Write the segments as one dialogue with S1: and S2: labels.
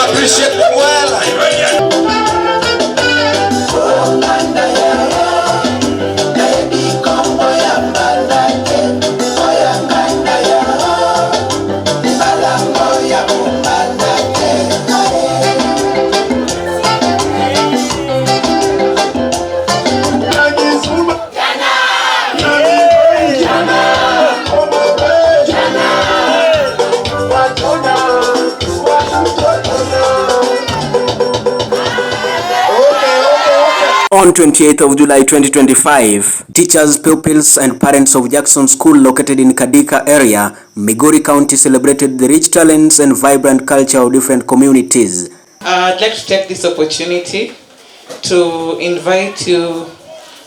S1: appreciate them well.
S2: On 28th of July 2025, teachers, pupils and parents of Jakson School located in Kadika area, Migori County celebrated the rich talents and vibrant culture of different communities.
S3: I'd like to take this opportunity to invite you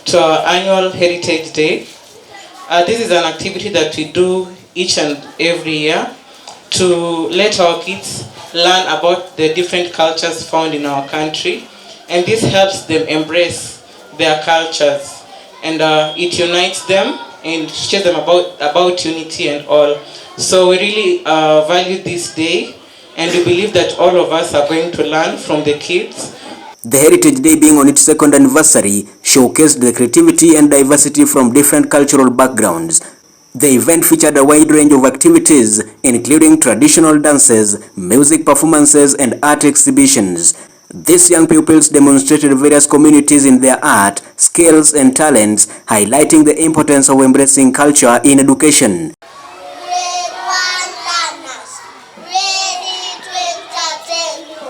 S3: to our annual Heritage Day. This is an activity that we do each and every year to let our kids learn about the different cultures found in our country. And this helps them embrace their cultures, and it unites them and teaches them about unity and all. So we really value this day, and we believe that all of us are going to learn from the kids.
S2: The Heritage Day, being on its second anniversary, showcased the creativity and diversity from different cultural backgrounds. The event featured a wide range of activities, including traditional dances, music performances, and art exhibitions. These young pupils demonstrated various communities in their art, skills and talents, highlighting the importance of embracing culture in education.
S4: Grade 1 learners, ready to entertain you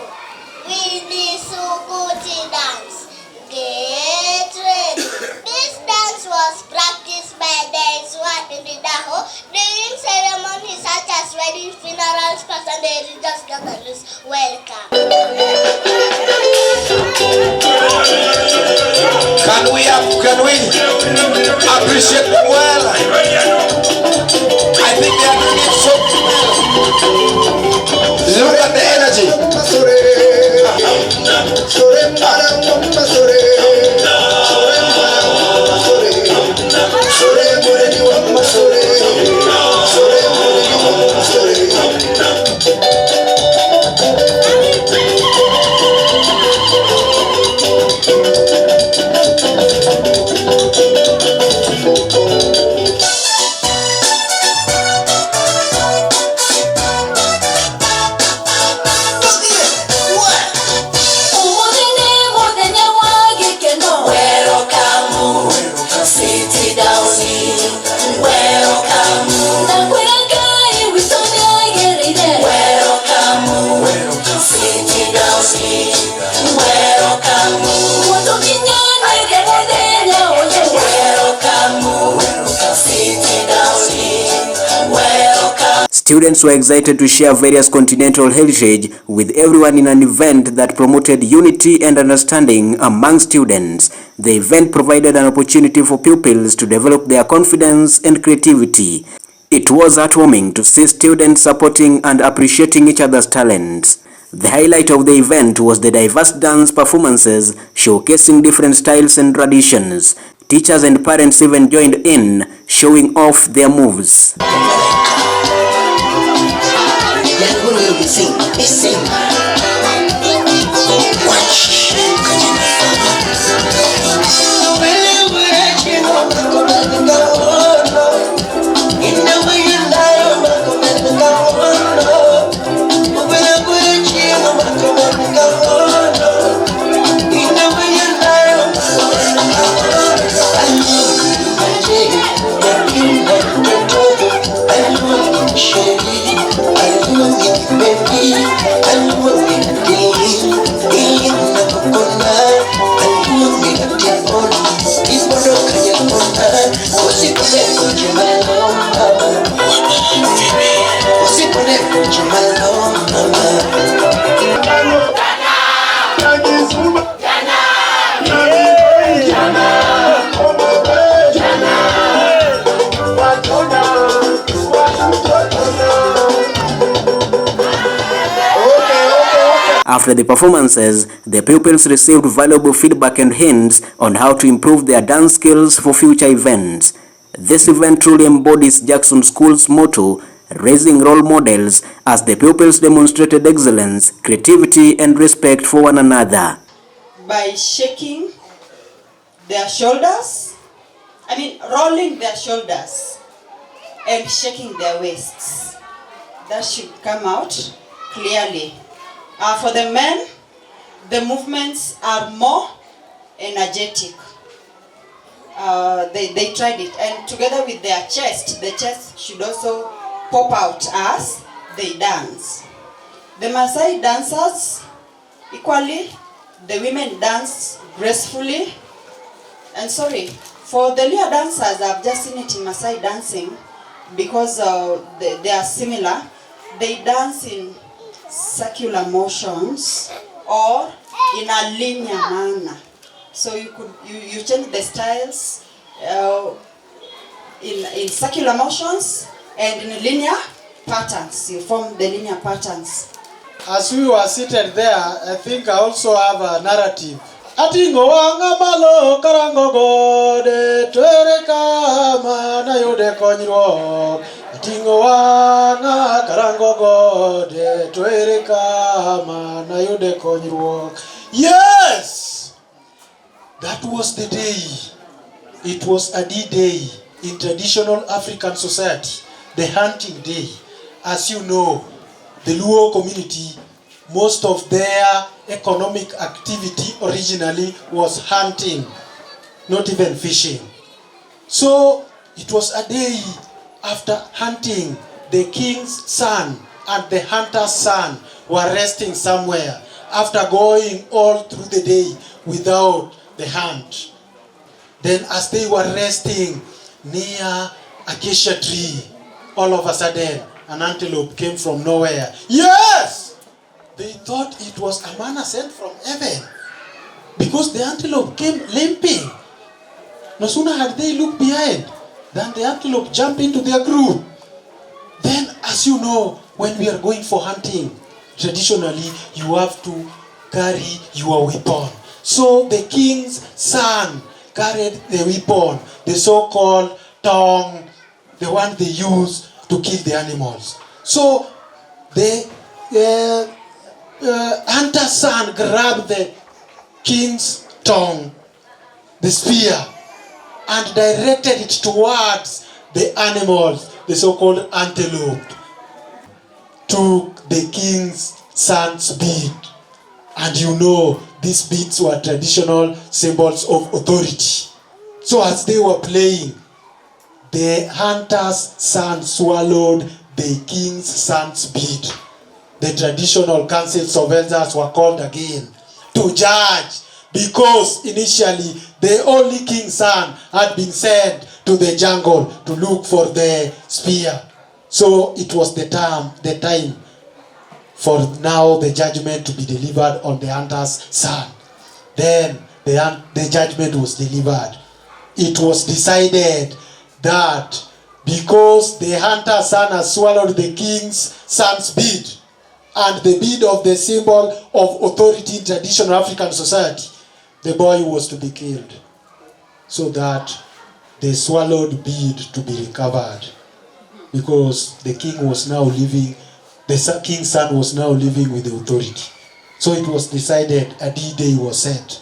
S4: with the Sukuti dance. Get ready. This dance was practiced by the Iswa in the Daho during ceremonies such as weddings, funerals, and the religious gatherings. Welcome.
S1: Can we appreciate them well? I think they are doing it so well. Look at the energy.
S2: Students were excited to share various continental heritage with everyone in an event that promoted unity and understanding among students. The event provided an opportunity for pupils to develop their confidence and creativity. It was heartwarming to see students supporting and appreciating each other's talents. The highlight of the event was the diverse dance performances showcasing different styles and traditions. Teachers and parents even joined in, showing off their moves. After the performances, the pupils received valuable feedback and hints on how to improve their dance skills for future events. This event truly embodies Jakson School's motto, raising role models as the pupils demonstrated excellence, creativity, and respect for one another.
S5: By shaking their shoulders, rolling their shoulders and shaking their waists. That should come out clearly. For the men, the movements are more energetic. They tried it, and together with their chest, the chest should also pop out as they dance. The Maasai dancers, equally, the women dance gracefully. And sorry, for the Luhya dancers, I've just seen it in Maasai dancing because they are similar. They dance in circular motions or in a linear manner. So you change the styles in circular motions and in linear patterns. You form the linear patterns.
S6: As we were seated there, I think I also have a narrative. Atingo wanga malo karango gode twere kama na yude konyro. Atingo wanga karango gode twere kama na yude konyro. Yes, that was the day. It was a D-Day in traditional African society, the hunting day. As you know, the Luo community, most of their economic activity originally was hunting, not even fishing. So it was a day after hunting. The king's son and the hunter's son were resting somewhere after going all through the day without the hunt. Then as they were resting near acacia tree, all of a sudden an antelope came from nowhere. Yes! They thought it was a manna sent from heaven because the antelope came limping. No sooner had they looked behind than the antelope jumped into their group. Then, as you know, when we are going for hunting, traditionally you have to carry your weapon. So the king's son carried the weapon, the so-called tongue, the one they use to kill the animals. So the hunter's son grabbed the king's tongue, the spear, and directed it towards the animals, the so-called antelope. Took the king's son's bead, and you know these beads were traditional symbols of authority. So as they were playing, the hunter's son swallowed the king's son's bead. The traditional councils of elders were called again to judge, because initially the only king's son had been sent to the jungle to look for the spear. So it was the time for now the judgment to be delivered on the hunter's son. Then the judgment was delivered. It was decided that because the hunter's son has swallowed the king's son's bead, and the bead of the symbol of authority in traditional African society, the boy was to be killed, so that the swallowed bead to be recovered, because the king was now living, the king's son was now living with the authority. So it was decided, a D-Day was set.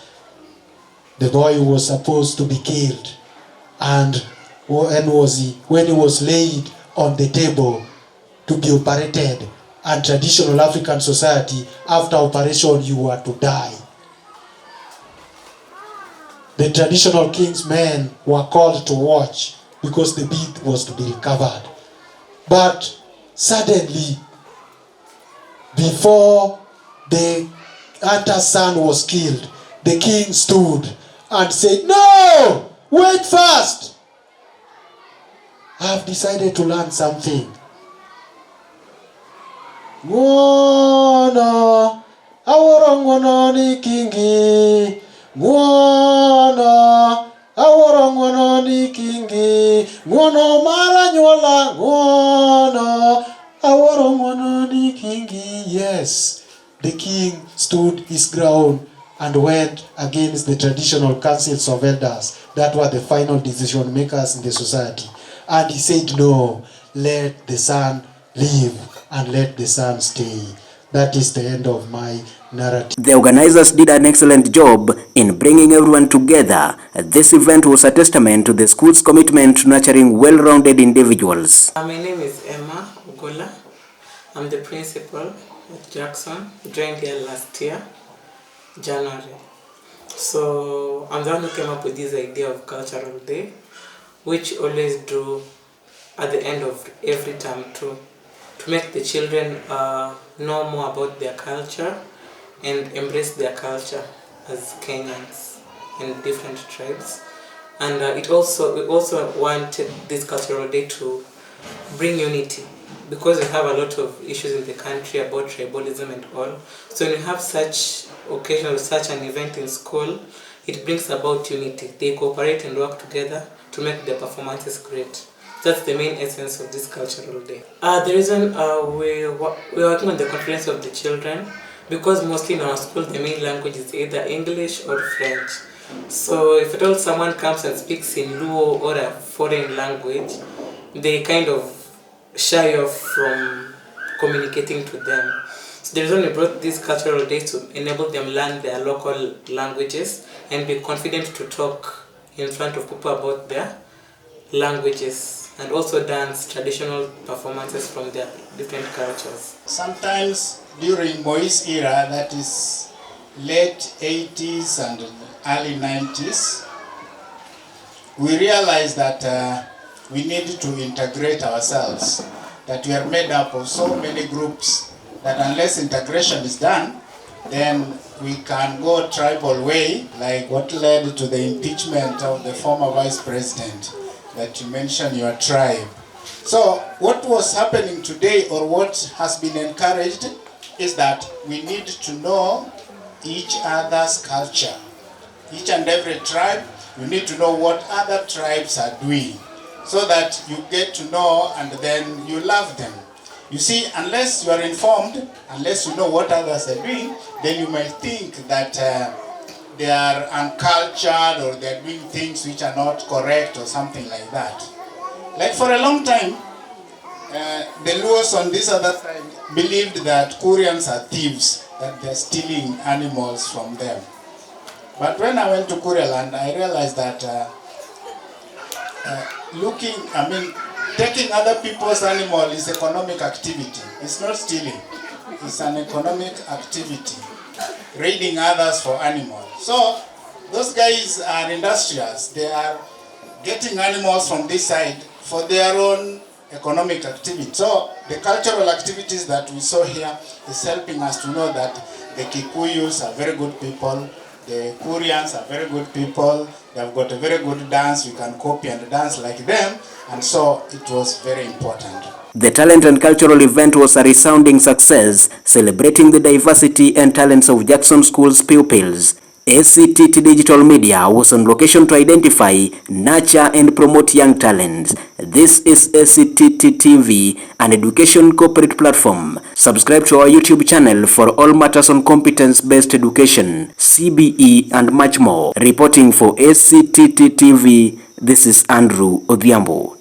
S6: The boy was supposed to be killed, and when he was laid on the table to be operated, and traditional African society, after operation you were to die. The traditional king's men were called to watch because the bead was to be recovered. But suddenly, before the hunter's son was killed, the king stood and said, "No! Wait first! I have decided to learn something. Ngwana, awara ngwana ni kingi. Ngwana, awara ngwana ni kingi. Ngwana mara nyola. Ngwana, awara ngwana ni kingi." Yes, the king stood his ground and went against the traditional councils of elders that were the final decision makers in the society. And he said, "No, let the son leave and let the sun stay. That is the end of my narrative.
S2: The organizers did an excellent job in bringing everyone together. This event was a testament to the school's commitment to nurturing well-rounded individuals.
S3: My name is Emma Ugola. I'm the principal at Jakson. Joined here last year, January. So I'm the one who came up with this idea of Cultural Day, which always do at the end of every term to make the children know more about their culture and embrace their culture as Kenyans and different tribes. And we also wanted this Cultural Day to bring unity, because we have a lot of issues in the country about tribalism and all. So when you have such occasion or such an event in school, it brings about unity. They cooperate and work together to make their performances great. That's the main essence of this Cultural Day. The reason we're working on the confidence of the children, because mostly in our school the main language is either English or French. So if at all someone comes and speaks in Luo or a foreign language, they kind of shy off from communicating to them. So the reason we brought this Cultural Day to enable them learn their local languages and be confident to talk in front of people about their languages, and also dance traditional performances from their different cultures.
S7: Sometimes during Moise era, that is late 80s and early 90s, we realized that we needed to integrate ourselves, that we are made up of so many groups that unless integration is done, then we can go tribal way, like what led to the impeachment of the former vice president, that you mentioned your tribe. So what was happening today, or what has been encouraged, is that we need to know each other's culture. Each and every tribe, you need to know what other tribes are doing, so that you get to know and then you love them. You see, unless you are informed, unless you know what others are doing, then you might think that they are uncultured or they are doing things which are not correct or something like that. Like for a long time, the Luos on this other side believed that Koreans are thieves, that they are stealing animals from them. But when I went to Korealand, I realized that taking other people's animal is economic activity. It's not stealing. It's an economic activity. Raiding others for animals. So those guys are industrious. They are getting animals from this side for their own economic activity. So the cultural activities that we saw here is helping us to know that the Kikuyus are very good people. The Koreans are very good people. They've got a very good dance. You can copy and dance like them. And so it was very important.
S2: The talent and cultural event was a resounding success, celebrating the diversity and talents of Jakson School's pupils. ACTT Digital Media was on location to identify, nurture and promote young talents. This is ACTT TV, an education corporate platform. Subscribe to our YouTube channel for all matters on competence-based education, CBE and much more. Reporting for ACTT TV, this is Andrew Odhiambo.